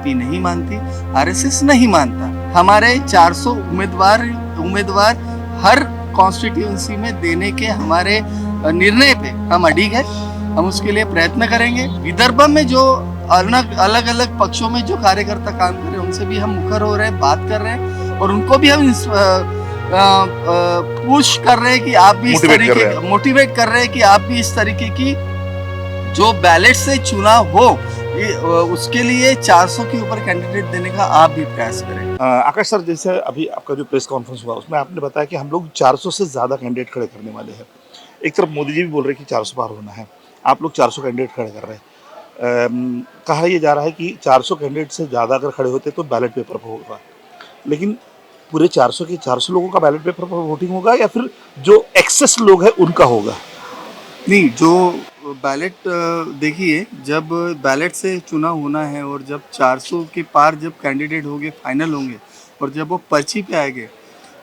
BJP नहीं मानती, RSS नहीं मानता। हमारे 400 उम्मीदवार हर कॉन्स्टिट्यूएंसी में देने के हमारे निर्णय पे हम अडिग है। हम उसके लिए प्रयत्न करेंगे। विदर्भ में जो अलग अलग पक्षों में जो कार्यकर्ता काम कर रहे हैं उनसे भी हम मुखर हो रहे हैं, बात कर रहे हैं और उनको भी हम पुश कर रहे हैं कि आप भी मोटिवेट कर रहे हैं कि आप भी इस तरीके की जो बैलेट से चुनाव हो उसके लिए 400 के ऊपर कैंडिडेट देने का आप भी प्रयास करें। आकाश सर, जैसे अभी आपका जो प्रेस कॉन्फ्रेंस हुआ उसमें आपने बताया कि हम लोग 400 से ज़्यादा कैंडिडेट खड़े करने वाले हैं। एक तरफ मोदी जी भी बोल रहे हैं कि 400 पार होना है, आप लोग 400 कैंडिडेट खड़े कर रहे हैं। कहा यह जा रहा है कि 400 कैंडिडेट से ज़्यादा अगर खड़े होते तो बैलेट पेपर पर होगा, लेकिन पूरे 400 के 400 लोगों का बैलेट पेपर पर वोटिंग होगा या फिर जो एक्सेस लोग हैं उनका होगा? नहीं, जो बैलेट देखिए, जब बैलेट से चुनाव होना है और जब 400 के पार जब कैंडिडेट होंगे, फाइनल होंगे और जब वो पर्ची पे आएंगे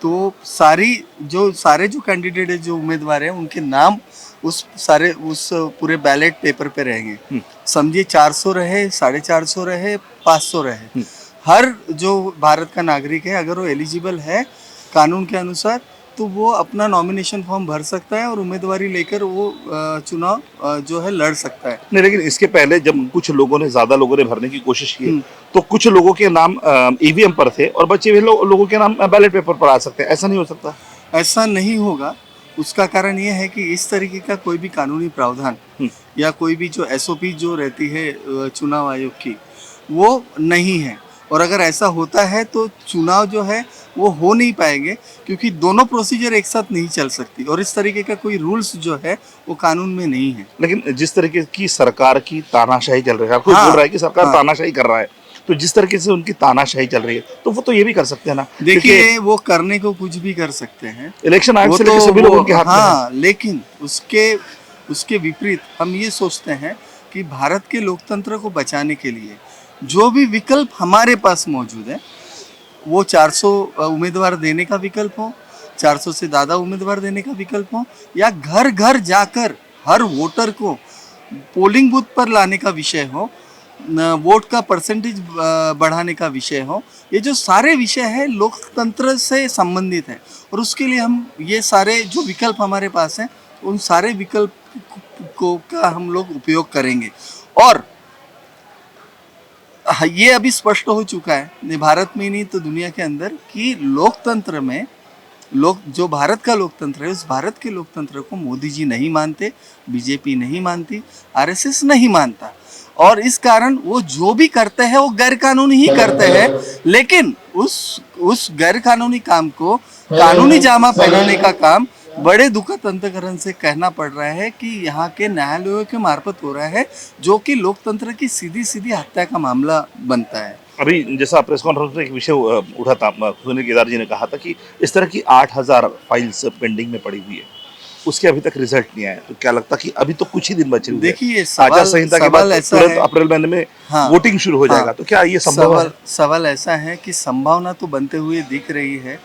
तो सारे जो कैंडिडेट है, जो उम्मीदवार हैं, उनके नाम उस पूरे बैलेट पेपर पे रहेंगे। समझिए 400 रहे, 450 रहे, 500 रहे, हर जो भारत का नागरिक है अगर वो एलिजिबल है कानून के अनुसार तो वो अपना नॉमिनेशन फॉर्म भर सकता है और उम्मीदवारी लेकर वो चुनाव जो है लड़ सकता है। नहीं, लेकिन इसके पहले जब कुछ लोगों ने ज़्यादा लोगों ने भरने की कोशिश की तो कुछ लोगों के नाम ईवीएम पर थे और बचे हुए लोगों के नाम बैलेट पेपर पर आ सकते हैं। ऐसा नहीं हो सकता? ऐसा नहीं होगा। उसका कारण ये है कि इस तरीके का कोई भी कानूनी प्रावधान या कोई भी जो एसओपी जो रहती है चुनाव आयोग की वो नहीं है, और अगर ऐसा होता है तो चुनाव जो है वो हो नहीं पाएंगे क्योंकि दोनों प्रोसीजर एक साथ नहीं चल सकती और इस तरीके का कोई रूल्स जो है वो कानून में नहीं है। लेकिन जिस तरीके की सरकार की तानाशाही चल रही है, आपको बोल रहा है कि सरकार तानाशाही कर रहा है, तो जिस तरीके से उनकी तानाशाही चल रही है तो वो तो ये भी कर सकते हैं ना। देखिए, वो करने को कुछ भी कर सकते हैं, इलेक्शन आयोग से लेकर सभी लोग उनके हाथ में है। लेकिन उसके विपरीत हम ये सोचते हैं कि भारत के लोकतंत्र को बचाने के लिए जो भी विकल्प हमारे पास मौजूद है वो 400 उम्मीदवार देने का विकल्प हो, 400 से ज़्यादा उम्मीदवार देने का विकल्प हो, या घर घर जाकर हर वोटर को पोलिंग बूथ पर लाने का विषय हो, वोट का परसेंटेज बढ़ाने का विषय हो, ये जो सारे विषय है लोकतंत्र से संबंधित है और उसके लिए हम ये सारे जो विकल्प हमारे पास हैं उन सारे विकल्प का हम लोग उपयोग करेंगे। और ये अभी स्पष्ट हो चुका है भारत में ही नहीं तो दुनिया के अंदर कि लोकतंत्र में जो भारत का लोकतंत्र है उस भारत के लोकतंत्र को मोदी जी नहीं मानते, बीजेपी नहीं मानती, आरएसएस नहीं मानता, और इस कारण वो जो भी करते हैं वो गैर कानूनी ही करते हैं। लेकिन उस गैर कानूनी काम को कानूनी जामा पहनाने का काम बड़े दुखद अंतकरण से कहना पड़ रहा है कि यहाँ के न्यायालयों के मार्फत हो रहा है, जो कि लोकतंत्र की सीधी सीधी हत्या का मामला बनता है। अभी जैसा प्रेस कॉन्फ्रेंस में एक विषय उठा था, सुनील केदार जी ने कहा था कि इस तरह की 8000 फाइल्स पेंडिंग में पड़ी हुई है, उसके अभी तक रिजल्ट नहीं आया, तो क्या लगता कि अभी तो कुछ ही दिन बचे हुए हैं? देखिए, आचार संहिता के बाद तुरंत अप्रैल महीने में वोटिंग शुरू हो जाएगा, तो क्या ये संभव है? सवाल ऐसा है कि संभावना तो बनते हुए दिख रही है।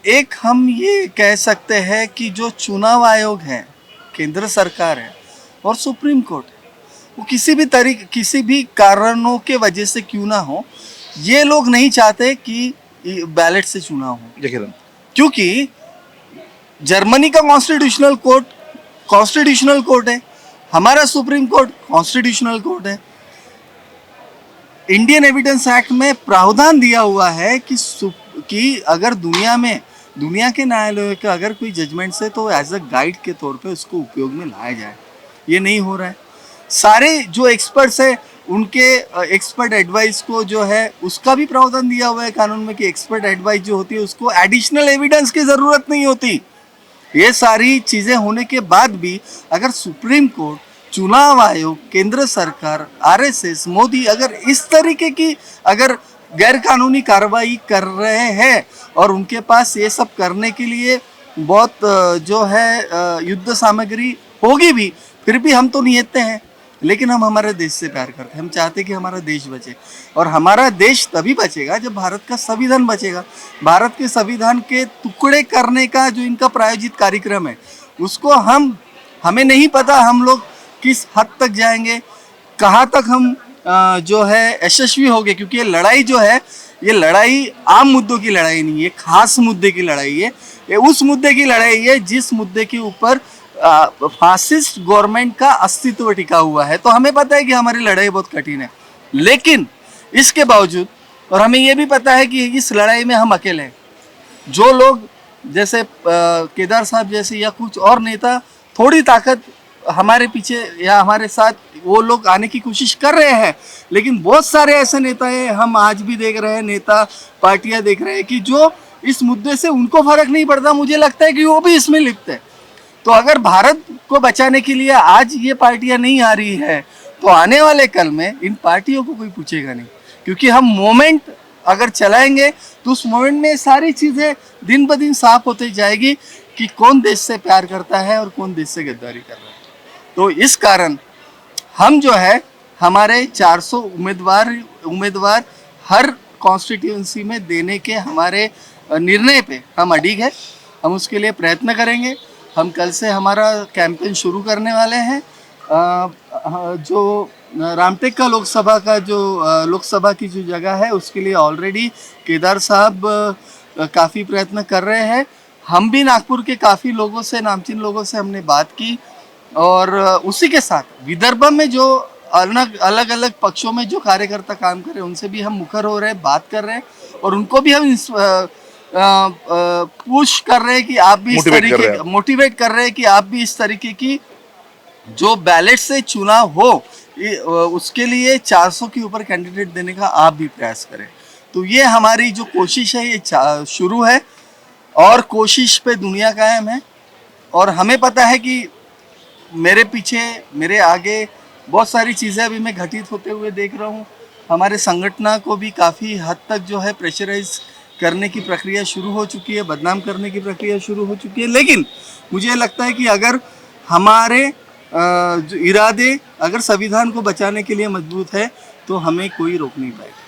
एक हम ये कह सकते हैं कि जो चुनाव आयोग है, केंद्र सरकार है और सुप्रीम कोर्ट है, वो किसी भी कारणों के वजह से क्यों ना हो, ये लोग नहीं चाहते कि बैलेट से चुनाव हो, क्योंकि जर्मनी का कॉन्स्टिट्यूशनल कोर्ट है, हमारा सुप्रीम कोर्ट कॉन्स्टिट्यूशनल कोर्ट है। इंडियन एविडेंस एक्ट में प्रावधान दिया हुआ है कि अगर दुनिया के न्यायालयों का अगर कोई जजमेंट है तो एज अ गाइड के तौर पे उसको उपयोग में लाया जाए। ये नहीं हो रहा है। सारे जो एक्सपर्ट्स हैं उनके एक्सपर्ट एडवाइस को जो है उसका भी प्रावधान दिया हुआ है कानून में कि एक्सपर्ट एडवाइस जो होती है उसको एडिशनल एविडेंस की ज़रूरत नहीं होती। ये सारी चीज़ें होने के बाद भी अगर सुप्रीम कोर्ट, चुनाव आयोग, केंद्र सरकार, आरएसएस, मोदी अगर इस तरीके की अगर गैर कानूनी कार्रवाई कर रहे हैं और उनके पास ये सब करने के लिए बहुत जो है युद्ध सामग्री होगी भी, फिर भी हम तो नियत्ते हैं, लेकिन हम हमारे देश से प्यार करते हैं। हम चाहते हैं कि हमारा देश बचे, और हमारा देश तभी बचेगा जब भारत का संविधान बचेगा। भारत के संविधान के टुकड़े करने का जो इनका प्रायोजित कार्यक्रम है उसको हमें नहीं पता हम लोग किस हद तक जाएंगे, कहाँ तक हम जो है यशस्वी हो गए, क्योंकि ये लड़ाई जो है, ये लड़ाई आम मुद्दों की लड़ाई नहीं है, खास मुद्दे की लड़ाई है। ये उस मुद्दे की लड़ाई है जिस मुद्दे के ऊपर फासिस्ट गवर्नमेंट का अस्तित्व टिका हुआ है। तो हमें पता है कि हमारी लड़ाई बहुत कठिन है, लेकिन इसके बावजूद, और हमें ये भी पता है कि इस लड़ाई में हम अकेले हैं। जो लोग जैसे केदार साहब जैसे या कुछ और नेता थोड़ी ताकत हमारे पीछे या हमारे साथ वो लोग आने की कोशिश कर रहे हैं, लेकिन बहुत सारे ऐसे नेता हैं, हम आज भी देख रहे हैं, नेता पार्टियां देख रहे हैं कि जो इस मुद्दे से उनको फर्क नहीं पड़ता। मुझे लगता है कि वो भी इसमें लिप्त है। तो अगर भारत को बचाने के लिए आज ये पार्टियां नहीं आ रही है, तो आने वाले कल में इन पार्टियों को कोई पूछेगा नहीं, क्योंकि हम मोमेंट अगर चलाएंगे तो उस मोमेंट में सारी चीज़ें दिन ब दिन साफ होती जाएगी कि कौन देश से प्यार करता है और कौन देश से गद्दारी कर रहा है। तो इस कारण हम जो है हमारे 400 उम्मीदवार हर कॉन्स्टिट्यूंसी में देने के हमारे निर्णय पे हम अडिग है। हम उसके लिए प्रयत्न करेंगे। हम कल से हमारा कैंपेन शुरू करने वाले हैं। जो रामटेक का लोकसभा की जो जगह है, उसके लिए ऑलरेडी केदार साहब काफ़ी प्रयत्न कर रहे हैं। हम भी नागपुर के काफ़ी लोगों से, नामचीन लोगों से हमने बात की, और उसी के साथ विदर्भ में जो अलग अलग पक्षों में जो कार्यकर्ता काम कर रहे हैं, उनसे भी हम मुखर हो रहे हैं, बात कर रहे हैं, और उनको भी हम पुश कर रहे हैं कि आप भी मोटिवेट कर रहे हैं कि आप भी इस तरीके की जो बैलेट से चुनाव हो, उसके लिए 400 के ऊपर कैंडिडेट देने का आप भी प्रयास करें। तो ये हमारी जो कोशिश है, ये शुरू है, और कोशिश पे दुनिया कायम है। और हमें पता है कि मेरे पीछे, मेरे आगे बहुत सारी चीज़ें अभी मैं घटित होते हुए देख रहा हूँ। हमारे संगठन को भी काफ़ी हद तक जो है प्रेशराइज करने की प्रक्रिया शुरू हो चुकी है, बदनाम करने की प्रक्रिया शुरू हो चुकी है। लेकिन मुझे लगता है कि अगर हमारे जो इरादे अगर संविधान को बचाने के लिए मजबूत है, तो हमें कोई रोक नहीं पाएगा।